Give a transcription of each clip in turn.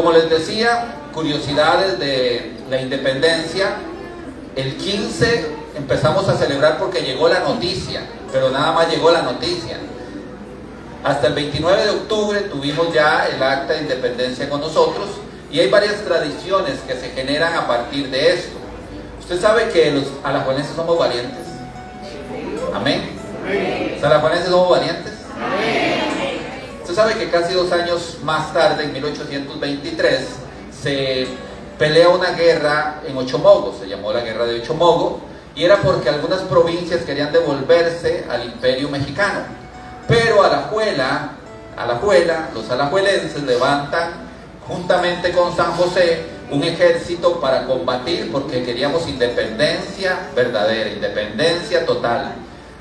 Como les decía, curiosidades de la independencia. El 15 empezamos a celebrar porque llegó la noticia, pero nada más llegó la noticia. Hasta el 29 de octubre tuvimos ya el acta de independencia con nosotros y hay varias tradiciones que se generan a partir de esto. ¿Usted sabe que los alajuelenses somos valientes? ¿Amén? ¿Los alajuelenses somos valientes? Usted sabe que casi 2 años más tarde, en 1823, se pelea una guerra en Ochomogo, se llamó la Guerra de Ochomogo, y era porque algunas provincias querían devolverse al Imperio Mexicano. Pero Alajuela, los alajuelenses levantan, juntamente con San José, un ejército para combatir porque queríamos independencia verdadera, independencia total.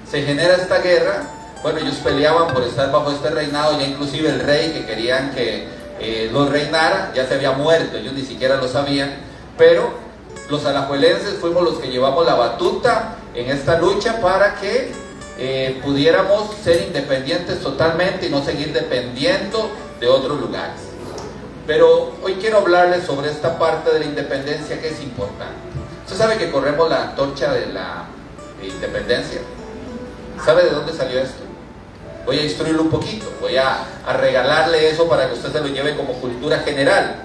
Se genera esta guerra. Bueno, ellos peleaban por estar bajo este reinado, ya inclusive el rey que querían que los reinara, ya se había muerto, ellos ni siquiera lo sabían, pero los alajuelenses fuimos los que llevamos la batuta en esta lucha para que pudiéramos ser independientes totalmente y no seguir dependiendo de otros lugares. Pero hoy quiero hablarles sobre esta parte de la independencia que es importante. Usted sabe que corremos la antorcha de la independencia. ¿Sabe de dónde salió esto? Voy a instruirlo un poquito, voy a regalarle eso para que usted se lo lleve como cultura general.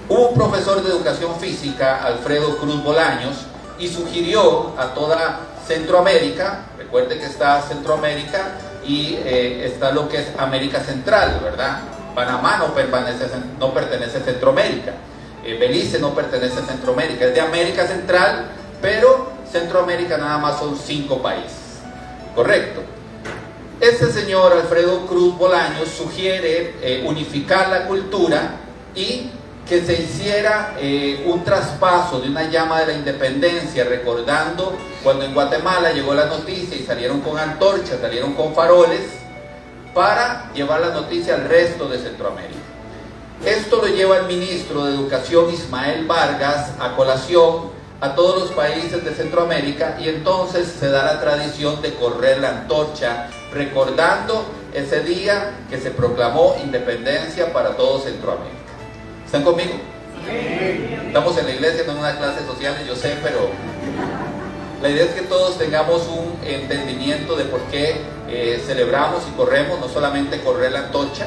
Hubo un profesor de educación física, Alfredo Cruz Bolaños, y sugirió a toda Centroamérica, recuerde que está Centroamérica y está lo que es América Central, ¿verdad? Panamá no pertenece a Centroamérica, Belice no pertenece a Centroamérica, es de América Central, pero Centroamérica nada más son 5 países. Correcto. Este señor Alfredo Cruz Bolaños sugiere unificar la cultura y que se hiciera un traspaso de una llama de la independencia, recordando cuando en Guatemala llegó la noticia y salieron con antorchas, salieron con faroles, para llevar la noticia al resto de Centroamérica. Esto lo lleva el ministro de Educación Ismael Vargas a colación a todos los países de Centroamérica y entonces se da la tradición de correr la antorcha recordando ese día que se proclamó independencia para todo Centroamérica. ¿Están conmigo? Sí. Estamos en la iglesia, no en una clase social, yo sé, pero la idea es que todos tengamos un entendimiento de por qué celebramos y corremos, no solamente correr la antorcha.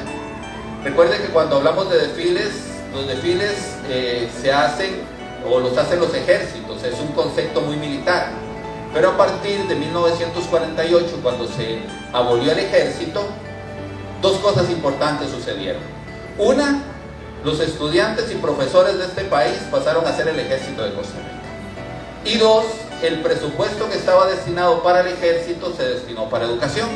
Recuerden que cuando hablamos de desfiles, los desfiles se hacen o los hacen los ejércitos, es un concepto muy militar. Pero a partir de 1948, cuando se abolió el ejército, 2 cosas importantes sucedieron. Una, los estudiantes y profesores de este país pasaron a ser el ejército de Costa Rica. Y 2, el presupuesto que estaba destinado para el ejército se destinó para educación.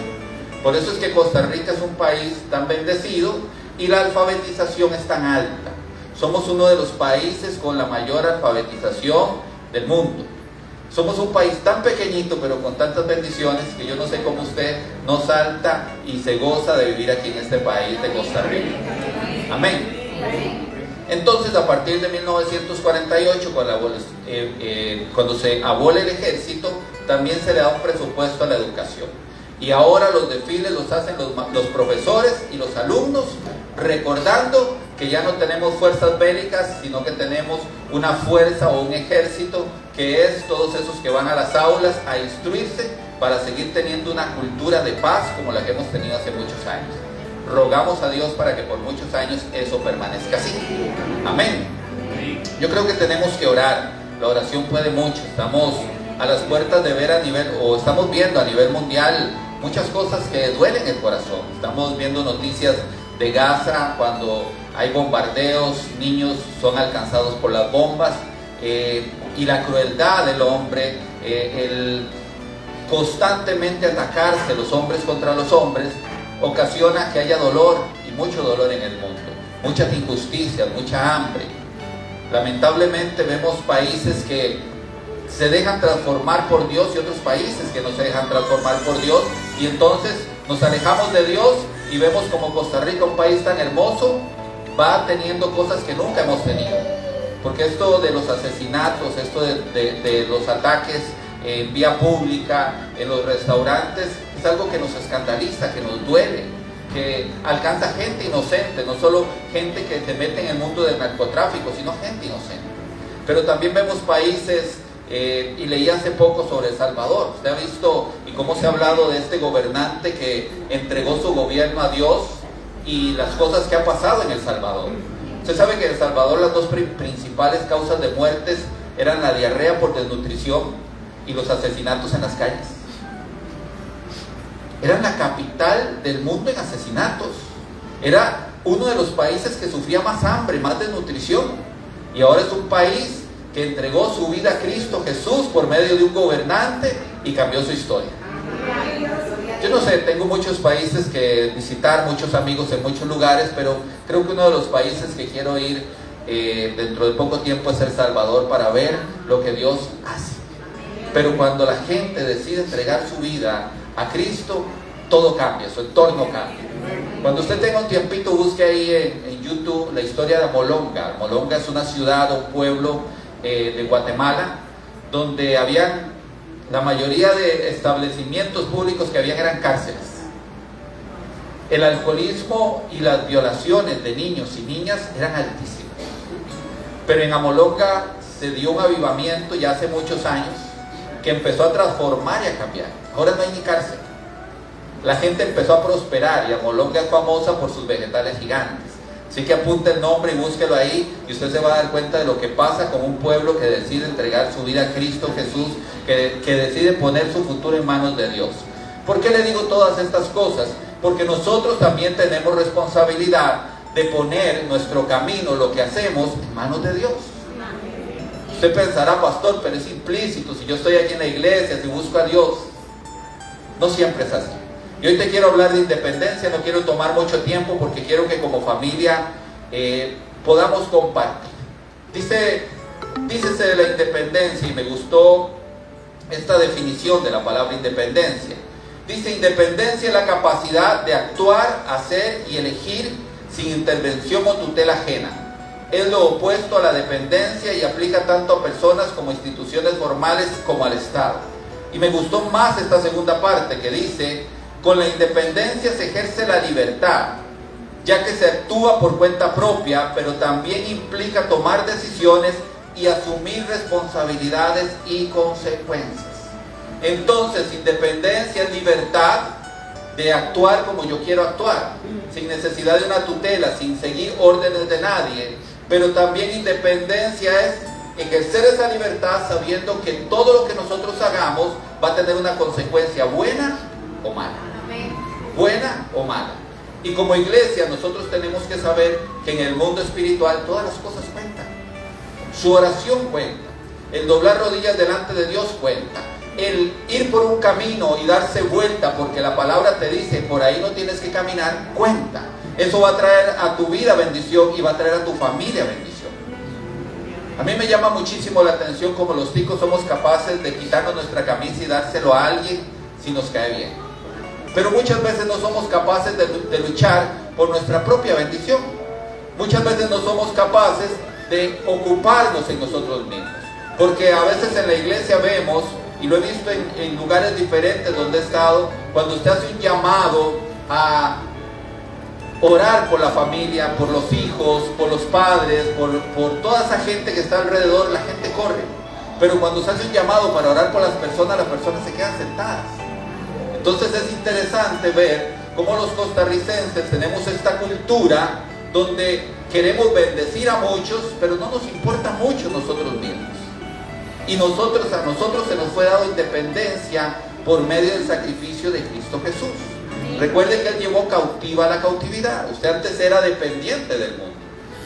Por eso es que Costa Rica es un país tan bendecido y la alfabetización es tan alta. Somos uno de los países con la mayor alfabetización del mundo. Somos un país tan pequeñito pero con tantas bendiciones que yo no sé cómo usted no salta y se goza de vivir aquí en este país de Costa Rica. Amén. Entonces, a partir de 1948, cuando se abole el ejército, también se le da un presupuesto a la educación. Y ahora los desfiles los hacen los profesores y los alumnos, recordando que ya no tenemos fuerzas bélicas, sino que tenemos una fuerza o un ejército que es todos esos que van a las aulas a instruirse para seguir teniendo una cultura de paz como la que hemos tenido hace muchos años. Rogamos a Dios para que por muchos años eso permanezca así. Amén. Yo creo que tenemos que orar. La oración puede mucho. Estamos a las puertas de ver estamos viendo a nivel mundial muchas cosas que duelen el corazón. Estamos viendo noticias de Gaza, cuando hay bombardeos, niños son alcanzados por las bombas, y la crueldad del hombre, el constantemente atacarse los hombres contra los hombres, ocasiona que haya dolor y mucho dolor en el mundo, muchas injusticias, mucha hambre. Lamentablemente vemos países que se dejan transformar por Dios y otros países que no se dejan transformar por Dios, y entonces nos alejamos de Dios y vemos como Costa Rica, un país tan hermoso, va teniendo cosas que nunca hemos tenido. Porque esto de los asesinatos, esto de los ataques en vía pública, en los restaurantes, es algo que nos escandaliza, que nos duele. que alcanza gente inocente, no solo gente que se mete en el mundo del narcotráfico, sino gente inocente. Pero también vemos países, y leí hace poco sobre El Salvador. Usted ha visto y cómo se ha hablado de este gobernante que entregó su gobierno a Dios y las cosas que ha pasado en El Salvador. Usted sabe que en El Salvador las dos principales causas de muertes eran la diarrea por desnutrición y los asesinatos en las calles. Eran la capital del mundo en asesinatos. Era uno de los países que sufría más hambre, más desnutrición. Y ahora es un país que entregó su vida a Cristo Jesús por medio de un gobernante y cambió su historia. Yo no sé, tengo muchos países que visitar, muchos amigos en muchos lugares, pero creo que uno de los países que quiero ir dentro de poco tiempo es El Salvador, para ver lo que Dios hace. Pero cuando la gente decide entregar su vida a Cristo, todo cambia, su entorno cambia. Cuando usted tenga un tiempito, busque ahí en YouTube la historia de Molonga. Molonga es una ciudad o pueblo de Guatemala, donde habían, la mayoría de establecimientos públicos que habían eran cárceles. El alcoholismo y las violaciones de niños y niñas eran altísimas. Pero en Amolonga se dio un avivamiento ya hace muchos años que empezó a transformar y a cambiar. Ahora no hay ni cárcel. La gente empezó a prosperar y Amolonga es famosa por sus vegetales gigantes. Así que apunte el nombre y búsquelo ahí y usted se va a dar cuenta de lo que pasa con un pueblo que decide entregar su vida a Cristo Jesús, que decide poner su futuro en manos de Dios. ¿Por qué le digo todas estas cosas? Porque nosotros también tenemos responsabilidad de poner nuestro camino, lo que hacemos, en manos de Dios. Usted pensará, pastor, pero es implícito, si yo estoy aquí en la iglesia, si busco a Dios. No siempre es así. Y hoy te quiero hablar de independencia, no quiero tomar mucho tiempo porque quiero que como familia podamos compartir. Dícese de la independencia, y me gustó esta definición de la palabra independencia. Dice: independencia es la capacidad de actuar, hacer y elegir sin intervención o tutela ajena. Es lo opuesto a la dependencia y aplica tanto a personas como a instituciones formales como al Estado. Y me gustó más esta segunda parte que dice: con la independencia se ejerce la libertad, ya que se actúa por cuenta propia, pero también implica tomar decisiones y asumir responsabilidades y consecuencias. Entonces, independencia es libertad de actuar como yo quiero actuar, sin necesidad de una tutela, sin seguir órdenes de nadie. Pero también independencia es ejercer esa libertad sabiendo que todo lo que nosotros hagamos va a tener una consecuencia buena o mala. Buena o mala. Y como iglesia nosotros tenemos que saber que en el mundo espiritual todas las cosas cuentan. Su oración cuenta, el doblar rodillas delante de Dios cuenta, el ir por un camino y darse vuelta porque la palabra te dice por ahí no tienes que caminar, cuenta. Eso va a traer a tu vida bendición y va a traer a tu familia bendición. A mí me llama muchísimo la atención como los ticos somos capaces de quitarnos nuestra camisa y dárselo a alguien si nos cae bien. Pero muchas veces no somos capaces de luchar por nuestra propia bendición. Muchas veces no somos capaces de ocuparnos en nosotros mismos. Porque a veces en la iglesia vemos, y lo he visto en lugares diferentes donde he estado, cuando usted hace un llamado a orar por la familia, por los hijos, por los padres, por toda esa gente que está alrededor, la gente corre. Pero cuando se hace un llamado para orar por las personas se quedan sentadas. Entonces es interesante ver cómo los costarricenses tenemos esta cultura donde queremos bendecir a muchos, pero no nos importa mucho nosotros mismos. Y a nosotros se nos fue dado independencia por medio del sacrificio de Cristo Jesús. Recuerden que Él llevó cautiva la cautividad. Usted antes era dependiente del mundo.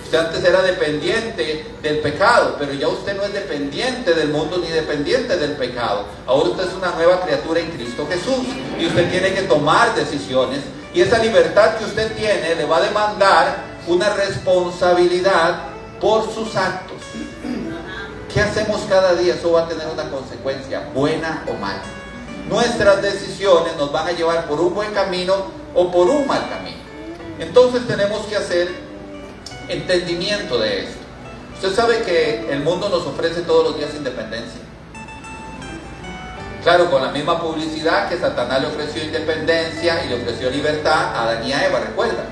Usted antes era dependiente del pecado, pero ya usted no es dependiente del mundo ni dependiente del pecado. Ahora usted es una nueva criatura en Cristo Jesús y usted tiene que tomar decisiones, y esa libertad que usted tiene le va a demandar una responsabilidad por sus actos. ¿Qué hacemos cada día? Eso va a tener una consecuencia, buena o mala. Nuestras decisiones nos van a llevar por un buen camino o por un mal camino. Entonces tenemos que hacer entendimiento de esto. Usted sabe que el mundo nos ofrece todos los días independencia. Claro, con la misma publicidad que Satanás le ofreció independencia y le ofreció libertad a Adán y a Eva, ¿recuerdan?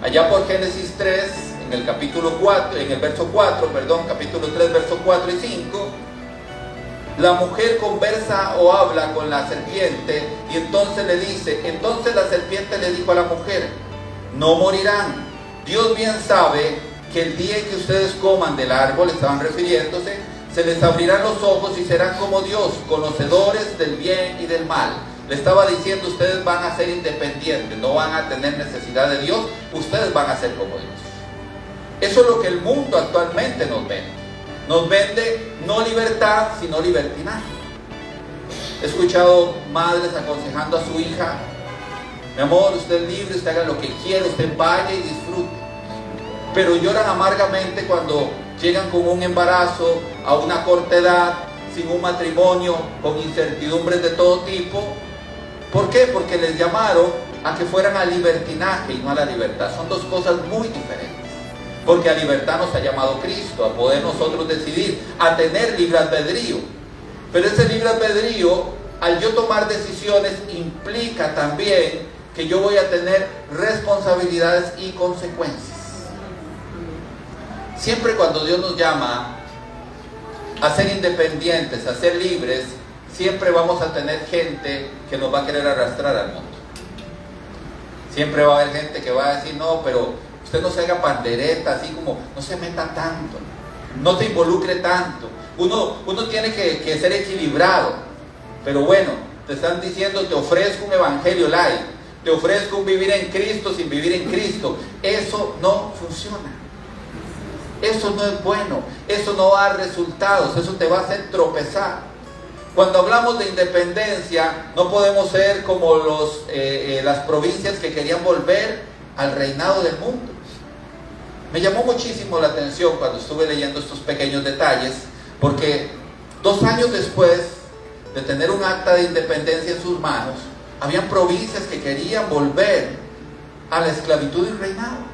Allá por Génesis 3, en el capítulo 4, en el verso 4, perdón, capítulo 3, versos 4 y 5, la mujer conversa o habla con la serpiente y entonces le dice, entonces la serpiente le dijo a la mujer, no morirán. Dios bien sabe que el día en que ustedes coman del árbol, estaban refiriéndose, se les abrirán los ojos y serán como Dios, conocedores del bien y del mal. Le estaba diciendo, ustedes van a ser independientes, no van a tener necesidad de Dios, ustedes van a ser como Dios. Eso es lo que el mundo actualmente nos vende. Nos vende no libertad, sino libertinaje. He escuchado madres aconsejando a su hija, mi amor, usted es libre, usted haga lo que quiera, usted vaya y disfrute. Pero lloran amargamente cuando llegan con un embarazo a una corta edad, sin un matrimonio, con incertidumbres de todo tipo. ¿Por qué? Porque les llamaron a que fueran al libertinaje y no a la libertad. Son dos cosas muy diferentes. Porque a libertad nos ha llamado Cristo, a poder nosotros decidir, a tener libre albedrío. Pero ese libre albedrío, al yo tomar decisiones, implica también que yo voy a tener responsabilidades y consecuencias. Siempre cuando Dios nos llama a ser independientes, a ser libres, siempre vamos a tener gente que nos va a querer arrastrar al mundo. Siempre va a haber gente que va a decir, no, pero usted no se haga pandereta, así como, no se meta tanto, no te involucre tanto. Uno tiene que ser equilibrado. Pero bueno, te están diciendo, te ofrezco un evangelio light, te ofrezco un vivir en Cristo sin vivir en Cristo. Eso no funciona. Eso no es bueno, eso no va a dar resultados, eso te va a hacer tropezar. Cuando hablamos de independencia, no podemos ser como las provincias que querían volver al reinado del mundo. Me llamó muchísimo la atención cuando estuve leyendo estos pequeños detalles, porque 2 años después de tener un acta de independencia en sus manos, habían provincias que querían volver a la esclavitud y reinado.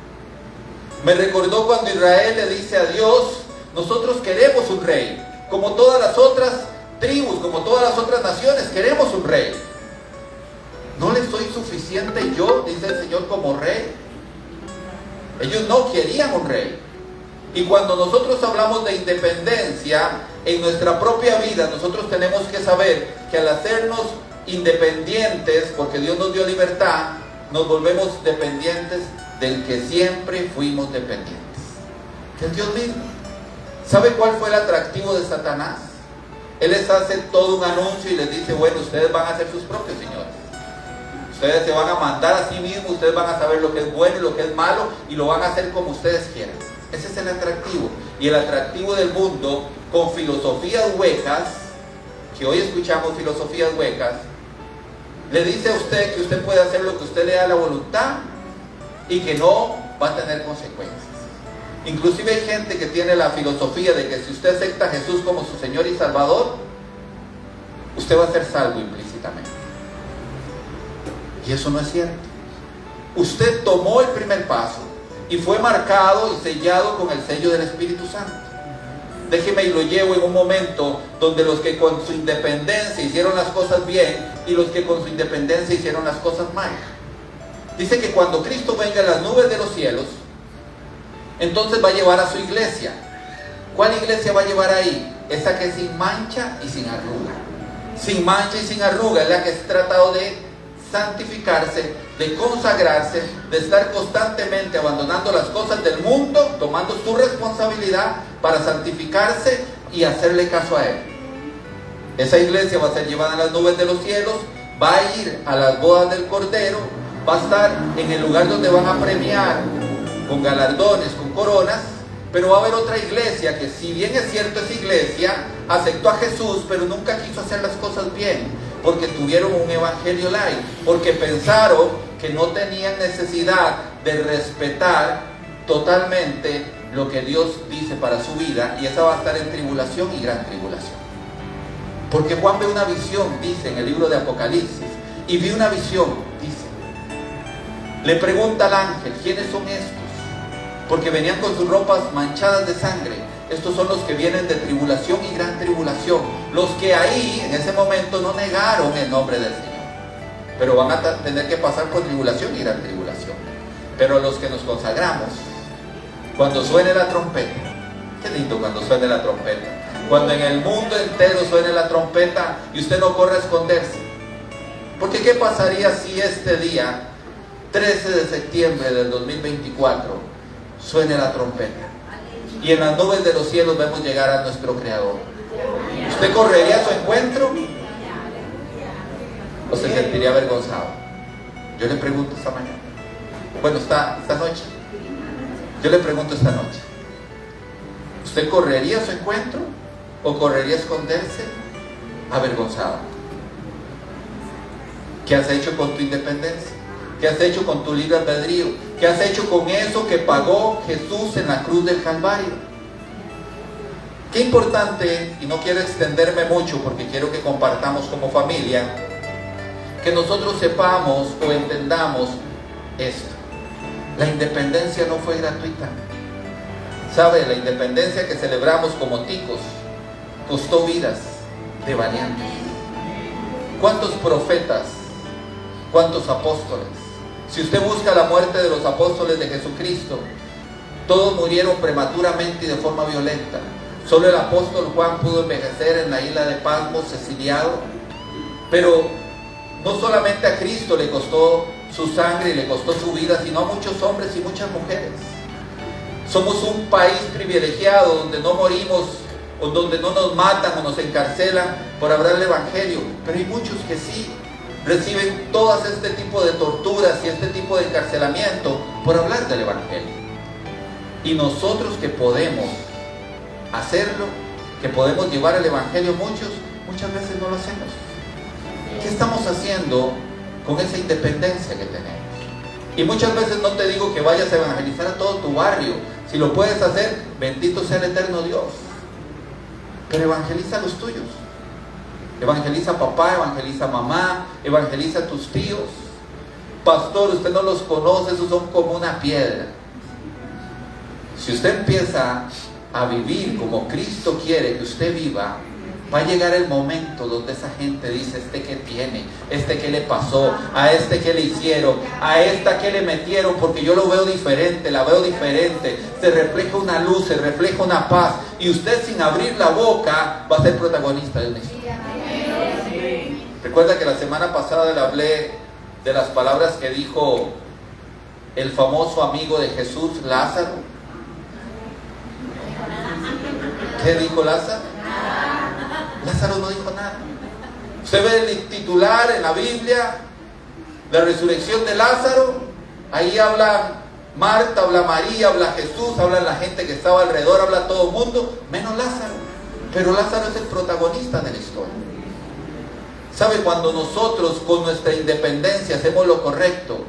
Me recordó cuando Israel le dice a Dios, nosotros queremos un rey, como todas las otras tribus, como todas las otras naciones, queremos un rey. ¿No les soy suficiente yo, dice el Señor, como rey? Ellos no querían un rey. Y cuando nosotros hablamos de independencia en nuestra propia vida, nosotros tenemos que saber que al hacernos independientes, porque Dios nos dio libertad, nos volvemos dependientes del que siempre fuimos dependientes, que es Dios mismo. ¿Sabe cuál fue el atractivo de Satanás? Él les hace todo un anuncio y les dice, bueno, ustedes van a ser sus propios señores. Ustedes se van a mandar a sí mismos, ustedes van a saber lo que es bueno y lo que es malo y lo van a hacer como ustedes quieran. Ese es el atractivo. Y el atractivo del mundo, con filosofías huecas, que hoy escuchamos filosofías huecas, le dice a usted que usted puede hacer lo que usted le da la voluntad y que no va a tener consecuencias. Inclusive hay gente que tiene la filosofía de que si usted acepta a Jesús como su Señor y Salvador, usted va a ser salvo implícitamente. Y eso no es cierto. Usted tomó el primer paso y fue marcado y sellado con el sello del Espíritu Santo. Déjeme y lo llevo en un momento donde los que con su independencia hicieron las cosas bien y los que con su independencia hicieron las cosas mal. Dice que cuando Cristo venga en las nubes de los cielos, entonces va a llevar a su iglesia. ¿Cuál iglesia va a llevar ahí? Esa que es sin mancha y sin arruga. Sin mancha y sin arruga es la que es tratado de santificarse, de consagrarse, de estar constantemente abandonando las cosas del mundo, tomando su responsabilidad para santificarse y hacerle caso a Él. Esa iglesia va a ser llevada a las nubes de los cielos, va a ir a las bodas del Cordero, va a estar en el lugar donde van a premiar con galardones, con coronas, pero va a haber otra iglesia que, si bien es cierto, esa iglesia aceptó a Jesús, pero nunca quiso hacer las cosas bien, porque tuvieron un evangelio light, porque pensaron que no tenían necesidad de respetar totalmente lo que Dios dice para su vida, y esa va a estar en tribulación y gran tribulación. Porque Juan ve una visión, dice en el libro de Apocalipsis, y vi una visión, dice. Le pregunta al ángel, ¿quiénes son estos? Porque venían con sus ropas manchadas de sangre. Estos son los que vienen de tribulación y gran tribulación. Los que ahí, en ese momento, no negaron el nombre del Señor. Pero van a tener que pasar por tribulación y gran tribulación. Pero los que nos consagramos, cuando suene la trompeta, qué lindo cuando suene la trompeta. Cuando en el mundo entero suene la trompeta y usted no corre a esconderse. Porque ¿qué pasaría si este día, 13 de septiembre del 2024, suene la trompeta y en las nubes de los cielos vemos llegar a nuestro Creador? ¿Usted correría a su encuentro o se sentiría avergonzado? Yo le pregunto esta mañana. Bueno, esta noche. Yo le pregunto esta noche. ¿Usted correría a su encuentro o correría a esconderse avergonzado? ¿Qué has hecho con tu independencia? ¿Qué has hecho con tu libre albedrío? ¿Qué has hecho con eso que pagó Jesús en la cruz del Calvario? Qué importante, y no quiero extenderme mucho porque quiero que compartamos como familia, que nosotros sepamos o entendamos esto. La independencia no fue gratuita. ¿Sabe? La independencia que celebramos como ticos costó vidas de valientes. ¿Cuántos profetas? ¿Cuántos apóstoles? Si usted busca la muerte de los apóstoles de Jesucristo, todos murieron prematuramente y de forma violenta. Solo el apóstol Juan pudo envejecer en la isla de Patmos, exiliado. Pero no solamente a Cristo le costó su sangre y le costó su vida, sino a muchos hombres y muchas mujeres. Somos un país privilegiado donde no morimos o donde no nos matan o nos encarcelan por hablar el Evangelio, pero hay muchos que sí reciben todas este tipo de torturas y este tipo de encarcelamiento por hablar del Evangelio. Y nosotros que podemos hacerlo, que podemos llevar el Evangelio, muchas veces no lo hacemos. ¿Qué estamos haciendo con esa independencia que tenemos? Y muchas veces no te digo que vayas a evangelizar a todo tu barrio. Si lo puedes hacer, bendito sea el eterno Dios. Pero evangeliza a los tuyos. Evangeliza a papá, evangeliza a mamá, evangeliza a tus tíos. Pastor, usted no los conoce, esos son como una piedra. Si usted empieza a vivir como Cristo quiere que usted viva, va a llegar el momento donde esa gente dice: este que tiene, este que le pasó, a este que le hicieron, a esta que le metieron, porque yo lo veo diferente, la veo diferente, se refleja una luz, se refleja una paz, y usted sin abrir la boca va a ser protagonista de una historia. Recuerda que la semana pasada le hablé de las palabras que dijo el famoso amigo de Jesús, Lázaro. ¿Qué dijo Lázaro? Lázaro no dijo nada. Usted ve el titular en la Biblia, la resurrección de Lázaro. Ahí habla Marta, habla María, habla Jesús, habla la gente que estaba alrededor, habla todo el mundo, menos Lázaro. Pero Lázaro es el protagonista de la historia. ¿Sabe? Cuando nosotros con nuestra independencia hacemos lo correcto,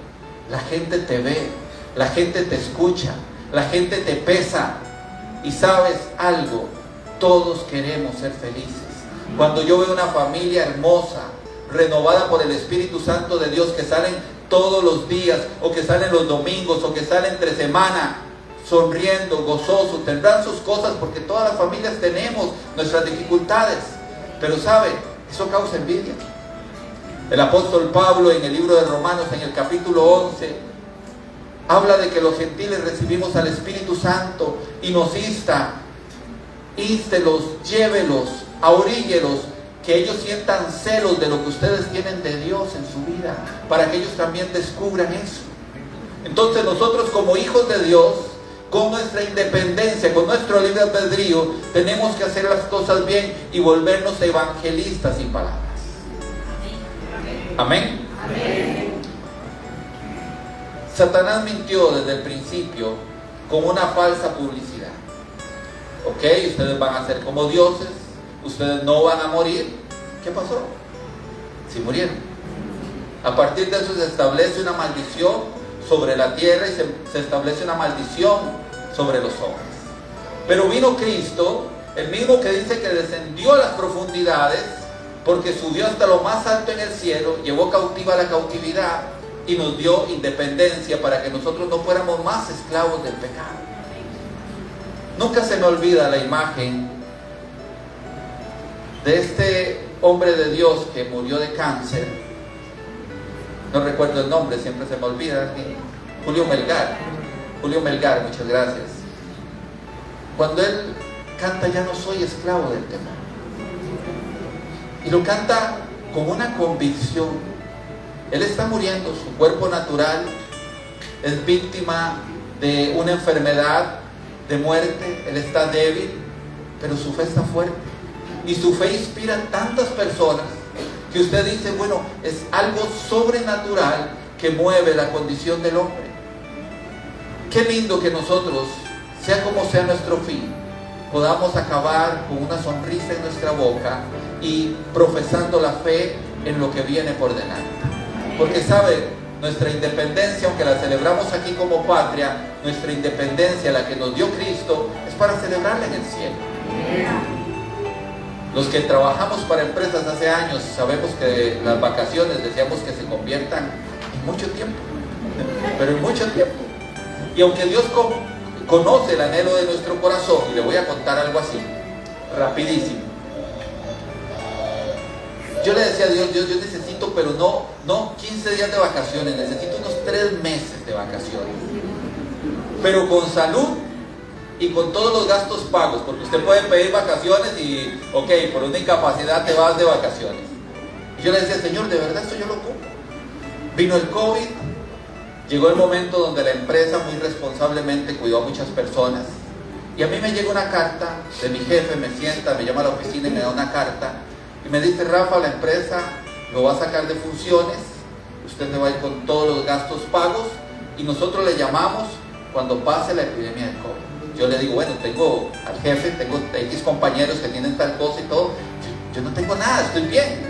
la gente te ve, la gente te escucha, la gente te pesa. Y sabes algo, todos queremos ser felices. Cuando yo veo una familia hermosa, renovada por el Espíritu Santo de Dios, que salen todos los días, o que salen los domingos, o que salen entre semana, sonriendo, gozosos, tendrán sus cosas, porque todas las familias tenemos nuestras dificultades. Pero ¿sabe? Eso causa envidia. El apóstol Pablo en el libro de Romanos, en el capítulo 11, habla de que los gentiles recibimos al Espíritu Santo y nos ístelos, llévelos, ahoríguelos, que ellos sientan celos de lo que ustedes tienen de Dios en su vida, para que ellos también descubran eso. Entonces nosotros como hijos de Dios, con nuestra independencia, con nuestro libre albedrío, tenemos que hacer las cosas bien y volvernos evangelistas sin palabras. Amén. Amén. Satanás mintió desde el principio con una falsa publicidad. Ok, ustedes van a ser como dioses, ustedes no van a morir. ¿Qué pasó? Sí murieron. A partir de eso se establece una maldición sobre la tierra y se establece una maldición sobre los hombres. Pero vino Cristo, el mismo que dice que descendió a las profundidades, porque subió hasta lo más alto en el cielo, llevó cautiva la cautividad y nos dio independencia para que nosotros no fuéramos más esclavos del pecado. Nunca se me olvida la imagen de este hombre de Dios que murió de cáncer. No recuerdo el nombre, siempre se me olvida. Julio Melgar. Julio Melgar, muchas gracias. Cuando él canta Ya no soy esclavo del temor, y lo canta con una convicción. Él está muriendo, su cuerpo natural es víctima de una enfermedad, de muerte, él está débil, pero su fe está fuerte. Y su fe inspira a tantas personas que usted dice, bueno, es algo sobrenatural que mueve la condición del hombre. Qué lindo que nosotros, sea como sea nuestro fin, podamos acabar con una sonrisa en nuestra boca y profesando la fe en lo que viene por delante. Porque sabe, nuestra independencia, aunque la celebramos aquí como patria, nuestra independencia, la que nos dio Cristo, es para celebrarla en el cielo. Los que trabajamos para empresas hace años sabemos que las vacaciones deseamos que se conviertan en mucho tiempo, pero en mucho tiempo. Y aunque Dios conoce el anhelo de nuestro corazón, y le voy a contar algo así, rapidísimo. Yo le decía a Dios, yo necesito, pero no 15 días de vacaciones, necesito unos 3 meses de vacaciones, pero con salud y con todos los gastos pagos, porque usted puede pedir vacaciones y, ok, por una incapacidad te vas de vacaciones. Y yo le decía, Señor, de verdad esto yo lo ocupo. Vino el COVID, llegó el momento donde la empresa muy responsablemente cuidó a muchas personas, y a mí me llega una carta de mi jefe, me sienta, me llama a la oficina y me da una carta, y me dice, Rafa, la empresa lo va a sacar de funciones, usted se va a ir con todos los gastos pagos, y nosotros le llamamos cuando pase la epidemia del COVID. Yo le digo, bueno, tengo al jefe, tengo X compañeros que tienen tal cosa y todo, yo no tengo nada, estoy bien.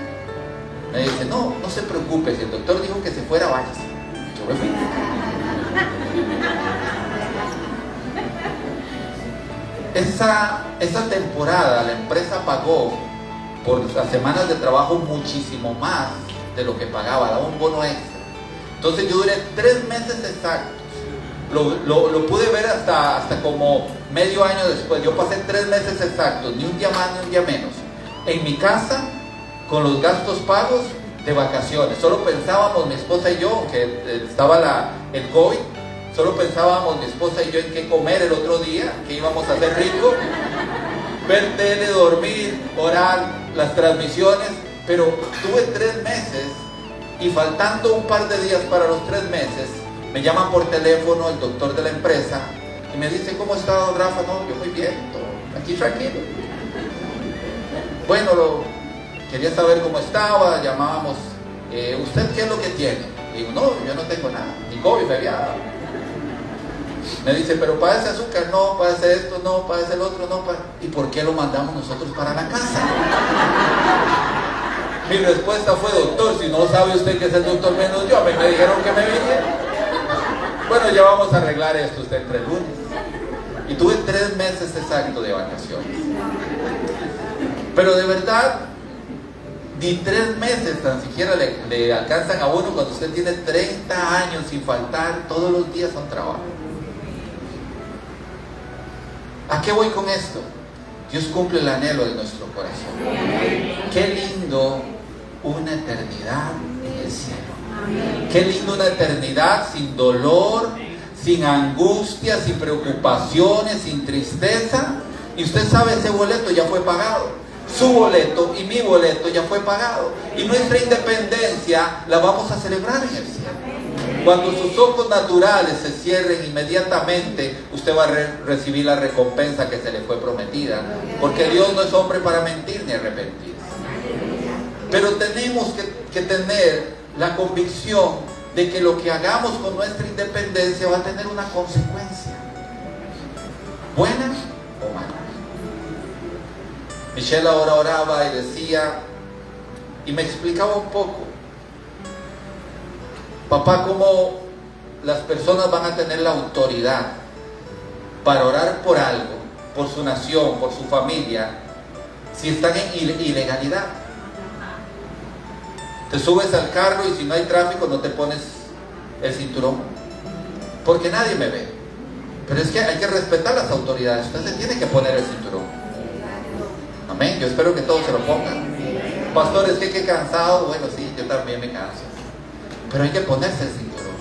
Me dice, no se preocupe, si el doctor dijo que se fuera, váyase. Yo me fui. Esa temporada la empresa pagó por las semanas de trabajo muchísimo más de lo que pagaba, daba un bono extra. Entonces yo duré 3 meses exactos. Lo pude ver hasta como medio año después. Yo pasé 3 meses exactos, ni un día más ni un día menos, en mi casa, con los gastos pagos de vacaciones. Solo pensábamos mi esposa y yo, que estaba el COVID, solo pensábamos mi esposa y yo en qué comer el otro día, que íbamos a hacer rico, ver tele, dormir, orar, las transmisiones. Pero tuve 3 meses y faltando un par de días para los 3 meses, me llaman por teléfono el doctor de la empresa y me dice, ¿cómo está, don Rafa? No, yo muy bien, todo aquí tranquilo. Bueno, quería saber cómo estaba, llamábamos, ¿usted qué es lo que tiene? Y digo, no, yo no tengo nada, ni COVID me había dado. Me dice, pero padece azúcar, no, padece esto, no, padece el otro, no, ¿y por qué lo mandamos nosotros para la casa? Mi respuesta fue, doctor, si no sabe usted que es el doctor menos yo, a mí me dijeron que me viniera. Bueno, ya vamos a arreglar esto usted entre lunes. Y tuve 3 meses exactos de vacaciones. Pero de verdad, ni 3 meses tan siquiera le alcanzan a uno cuando usted tiene 30 años sin faltar todos los días a un trabajo. ¿A qué voy con esto? Dios cumple el anhelo de nuestro corazón. Qué lindo una eternidad en el cielo. Qué lindo una eternidad sin dolor, sin angustia, sin preocupaciones, sin tristeza. Y usted sabe, ese boleto ya fue pagado. Su boleto y mi boleto ya fue pagado. Y nuestra independencia la vamos a celebrar en el cielo. Cuando sus ojos naturales se cierren, inmediatamente usted va a recibir la recompensa que se le fue prometida. Porque Dios no es hombre para mentir ni arrepentirse. Pero tenemos que tener la convicción de que lo que hagamos con nuestra independencia va a tener una consecuencia, buena o mala. Michelle ahora oraba y decía, y me explicaba un poco, papá, cómo las personas van a tener la autoridad para orar por algo, por su nación, por su familia, si están en ilegalidad. Te subes al carro y si no hay tráfico no te pones el cinturón, porque nadie me ve. Pero es que hay que respetar las autoridades. Usted se tiene que poner el cinturón, Amén. Yo espero que todos se lo pongan. Pastor, es que qué cansado. Bueno, sí, yo también me canso. Pero hay que ponerse el cinturón.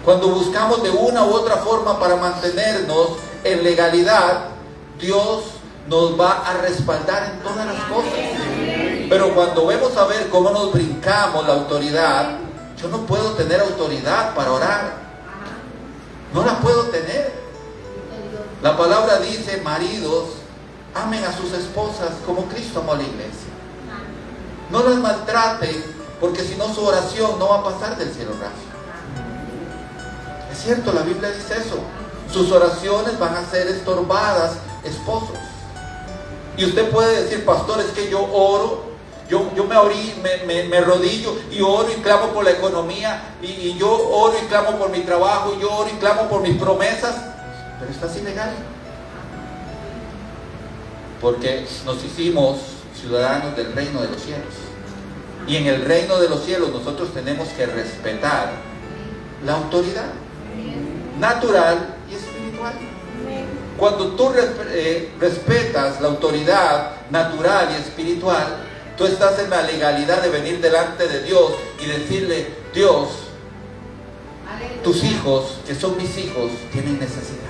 Cuando buscamos de una u otra forma para mantenernos en legalidad, Dios nos va a respaldar en todas las cosas. Pero cuando vemos a ver cómo nos brincamos la autoridad, yo no puedo tener autoridad para orar. No la puedo tener. La palabra dice, maridos, amen a sus esposas como Cristo amó a la iglesia. No las maltraten, porque si no su oración no va a pasar del cielo raso. Es cierto, la Biblia dice eso. Sus oraciones van a ser estorbadas, esposos. Y usted puede decir, pastor, es que yo oro, yo me arrodillo y oro y clamo por la economía, y yo oro y clamo por mi trabajo, y yo oro y clamo por mis promesas, pero estás ilegal. Porque nos hicimos ciudadanos del reino de los cielos. Y en el reino de los cielos nosotros tenemos que respetar la autoridad natural y espiritual. Cuando tú respetas la autoridad natural y espiritual, tú estás en la legalidad de venir delante de Dios y decirle, Dios, tus hijos, que son mis hijos, tienen necesidad.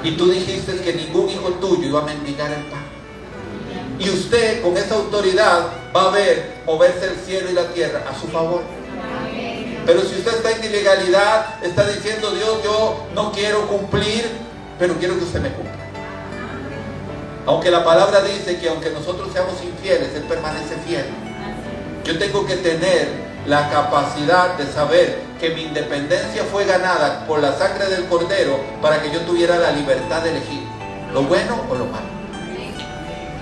Y tú dijiste que ningún hijo tuyo iba a mendigar el pan. Y usted con esa autoridad va a ver moverse el cielo y la tierra a su favor. Pero si usted está en ilegalidad, está diciendo, Dios, yo no quiero cumplir, pero quiero que usted me cumpla. Aunque la palabra dice que aunque nosotros seamos infieles, Él permanece fiel. Yo tengo que tener la capacidad de saber que mi independencia fue ganada por la sangre del Cordero para que yo tuviera la libertad de elegir lo bueno o lo malo.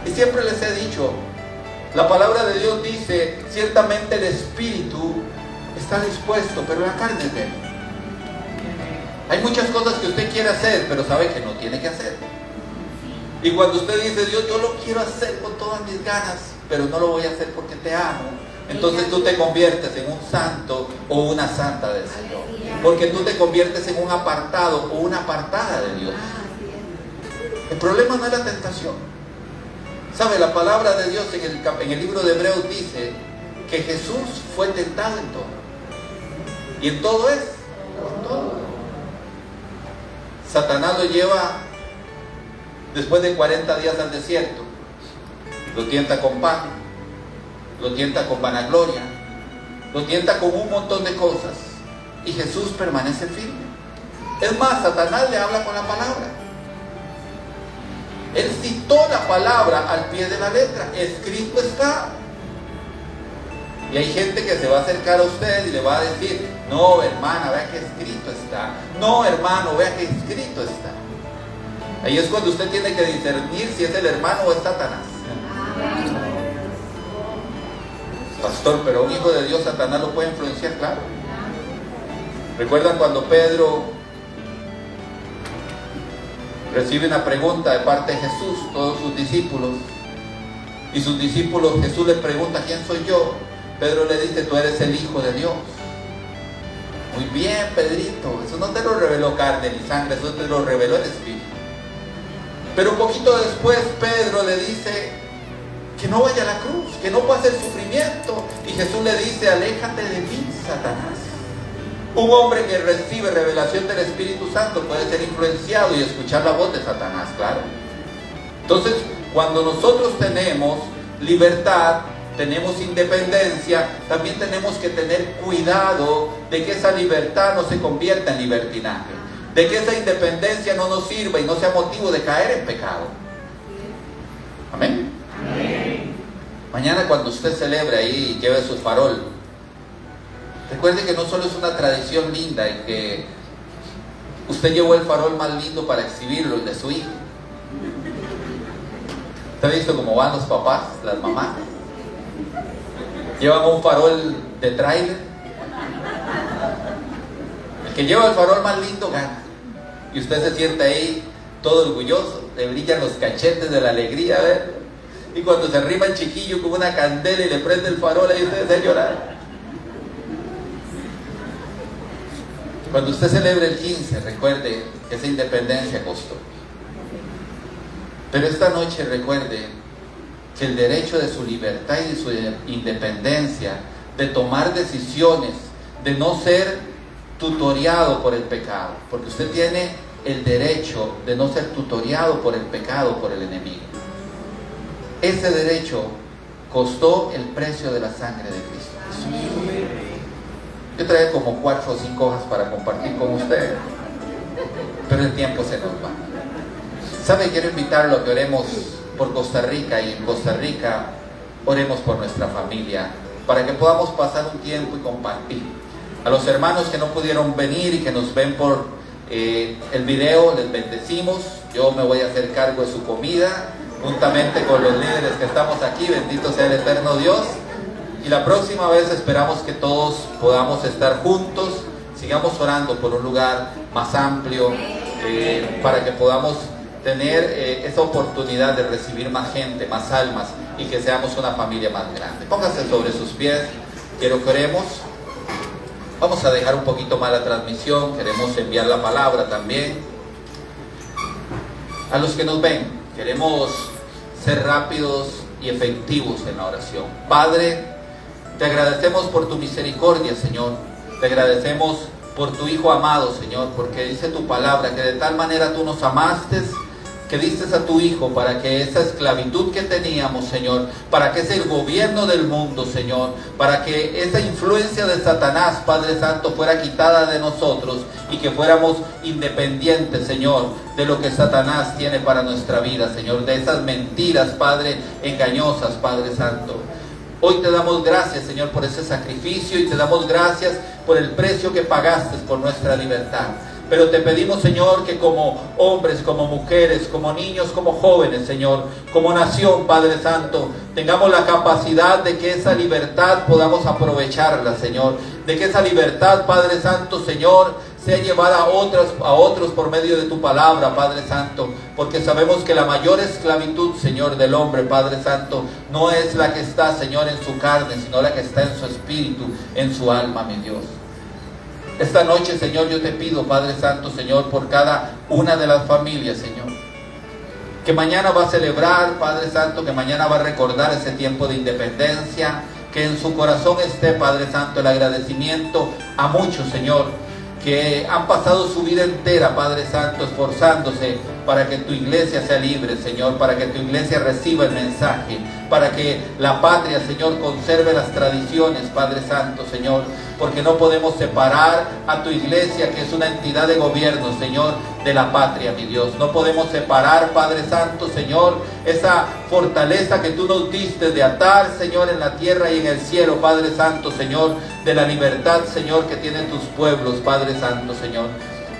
Y siempre les he dicho, la palabra de Dios dice, ciertamente el Espíritu está dispuesto, pero la carne es débil. Hay muchas cosas que usted quiere hacer, pero sabe que no tiene que hacer. Y cuando usted dice, Dios, yo lo quiero hacer con todas mis ganas, pero no lo voy a hacer porque te amo, entonces tú te conviertes en un santo o una santa del Señor. Porque tú te conviertes en un apartado o una apartada de Dios. El problema no es la tentación. ¿Sabe? La palabra de Dios en el libro de Hebreos dice que Jesús fue tentado en todo. Y en todo es, en todo. Satanás lo lleva después de 40 días al desierto. Lo tienta con pan, lo tienta con vanagloria, lo tienta con un montón de cosas. Y Jesús permanece firme. Es más, Satanás le habla con la palabra. Él citó la palabra al pie de la letra. Escrito está. Y hay gente que se va a acercar a usted y le va a decir, no, hermana, vea que escrito está. No, hermano, vea que escrito está. Ahí es cuando usted tiene que discernir si es el hermano o es Satanás. Pastor, pero un hijo de Dios, Satanás lo puede influenciar, claro. ¿Recuerdan cuando Pedro recibe una pregunta de parte de Jesús, todos sus discípulos? Y sus discípulos, Jesús le pregunta, ¿quién soy yo? Pedro le dice, tú eres el Hijo de Dios. Muy bien, Pedrito, eso no te lo reveló carne ni sangre, eso te lo reveló el Espíritu. Pero un poquito después Pedro le dice que no vaya a la cruz, que no pase el sufrimiento. Y Jesús le dice, aléjate de mí, Satanás. Un hombre que recibe revelación del Espíritu Santo puede ser influenciado y escuchar la voz de Satanás, claro. Entonces, cuando nosotros tenemos libertad, tenemos independencia, también tenemos que tener cuidado de que esa libertad no se convierta en libertinaje, de que esa independencia no nos sirva y no sea motivo de caer en pecado. Amén. Amén. Mañana cuando usted celebre ahí y lleve su farol, recuerde que no solo es una tradición linda y que usted llevó el farol más lindo para exhibirlo, el de su hijo. ¿Usted ha visto cómo van los papás, las mamás? Llevan un farol de tráiler. El que lleva el farol más lindo gana. Y usted se siente ahí todo orgulloso, le brillan los cachetes de la alegría, ¿ver? Y cuando se arriba el chiquillo con una candela y le prende el farol, ahí usted se llorar. Cuando usted celebre el 15, recuerde que esa independencia costó. Pero esta noche recuerde que el derecho de su libertad y de su independencia, de tomar decisiones, de no ser tutoriado por el pecado, porque usted tiene el derecho de no ser tutoriado por el pecado, por el enemigo. Ese derecho costó el precio de la sangre de Cristo Jesús. Yo traía como 4 o 5 hojas para compartir con ustedes, pero el tiempo se nos va. ¿Sabe? Quiero invitarlo a que oremos por Costa Rica, y en Costa Rica oremos por nuestra familia, para que podamos pasar un tiempo y compartir. A los hermanos que no pudieron venir y que nos ven por el video, les bendecimos. Yo me voy a hacer cargo de su comida, juntamente con los líderes que estamos aquí. Bendito sea el eterno Dios. Y la próxima vez esperamos que todos podamos estar juntos. Sigamos orando por un lugar más amplio, para que podamos tener esa oportunidad de recibir más gente, más almas, y que seamos una familia más grande. Póngase sobre sus pies, quiero que oremos. Vamos a dejar un poquito más la transmisión, queremos enviar la palabra también. A los que nos ven, queremos ser rápidos y efectivos en la oración. Padre, te agradecemos por tu misericordia, Señor. Te agradecemos por tu Hijo amado, Señor, porque dice tu palabra que de tal manera tú nos amaste, que diste a tu Hijo para que esa esclavitud que teníamos, Señor, para que ese gobierno del mundo, Señor, para que esa influencia de Satanás, Padre Santo, fuera quitada de nosotros y que fuéramos independientes, Señor, de lo que Satanás tiene para nuestra vida, Señor, de esas mentiras, Padre, engañosas, Padre Santo. Hoy te damos gracias, Señor, por ese sacrificio, y te damos gracias por el precio que pagaste por nuestra libertad. Pero te pedimos, Señor, que como hombres, como mujeres, como niños, como jóvenes, Señor, como nación, Padre Santo, tengamos la capacidad de que esa libertad podamos aprovecharla, Señor. De que esa libertad, Padre Santo, Señor, sea llevada a otros por medio de tu palabra, Padre Santo. Porque sabemos que la mayor esclavitud, Señor, del hombre, Padre Santo, no es la que está, Señor, en su carne, sino la que está en su espíritu, en su alma, mi Dios. Esta noche, Señor, yo te pido, Padre Santo, Señor, por cada una de las familias, Señor, que mañana va a celebrar, Padre Santo, que mañana va a recordar ese tiempo de independencia, que en su corazón esté, Padre Santo, el agradecimiento a muchos, Señor, que han pasado su vida entera, Padre Santo, esforzándose para que tu iglesia sea libre, Señor, para que tu iglesia reciba el mensaje, para que la patria, Señor, conserve las tradiciones, Padre Santo, Señor, porque no podemos separar a tu iglesia, que es una entidad de gobierno, Señor, de la patria, mi Dios. No podemos separar, Padre Santo, Señor, esa fortaleza que tú nos diste de atar, Señor, en la tierra y en el cielo, Padre Santo, Señor, de la libertad, Señor, que tienen tus pueblos, Padre Santo, Señor.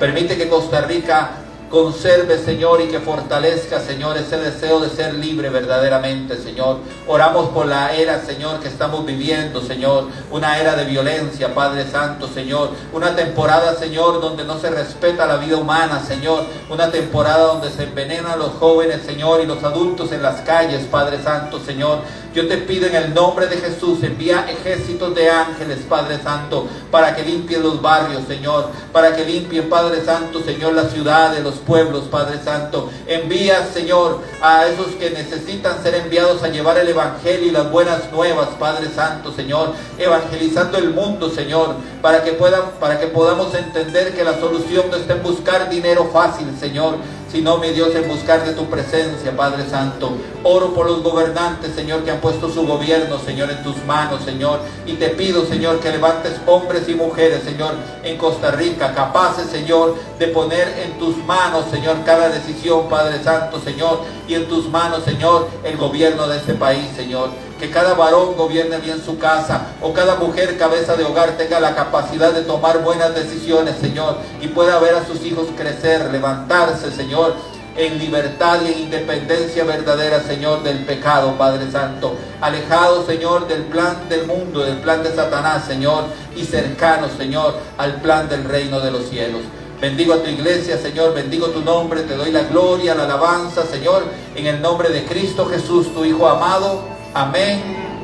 Permite que Costa Rica conserve, Señor, y que fortalezca, Señor, ese deseo de ser libre verdaderamente, Señor. Oramos por la era, Señor, que estamos viviendo, Señor, una era de violencia, Padre Santo, Señor, una temporada, Señor, donde no se respeta la vida humana, Señor, una temporada donde se envenenan los jóvenes, Señor, y los adultos en las calles, Padre Santo, Señor. Yo te pido en el nombre de Jesús, envía ejércitos de ángeles, Padre Santo, para que limpien los barrios, Señor, para que limpien, Padre Santo, Señor, las ciudades, los pueblos, Padre Santo. Envía, Señor, a esos que necesitan ser enviados a llevar el evangelio y las buenas nuevas, Padre Santo, Señor, evangelizando el mundo, Señor, para que podamos entender que la solución no está en buscar dinero fácil, Señor, sino, mi Dios, en buscar de tu presencia, Padre Santo. Oro por los gobernantes, Señor, que han puesto su gobierno, Señor, en tus manos, Señor, y te pido, Señor, que levantes hombres y mujeres, Señor, en Costa Rica, capaces, Señor, de poner en tus manos, Señor, cada decisión, Padre Santo, Señor, y en tus manos, Señor, el gobierno de este país, Señor. Que cada varón gobierne bien su casa, o cada mujer cabeza de hogar tenga la capacidad de tomar buenas decisiones, Señor, y pueda ver a sus hijos crecer, levantarse, Señor, en libertad y en independencia verdadera, Señor, del pecado, Padre Santo. Alejado, Señor, del plan del mundo, del plan de Satanás, Señor, y cercano, Señor, al plan del reino de los cielos. Bendigo a tu iglesia, Señor, bendigo tu nombre, te doy la gloria, la alabanza, Señor, en el nombre de Cristo Jesús, tu Hijo amado. Amén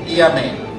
y amén.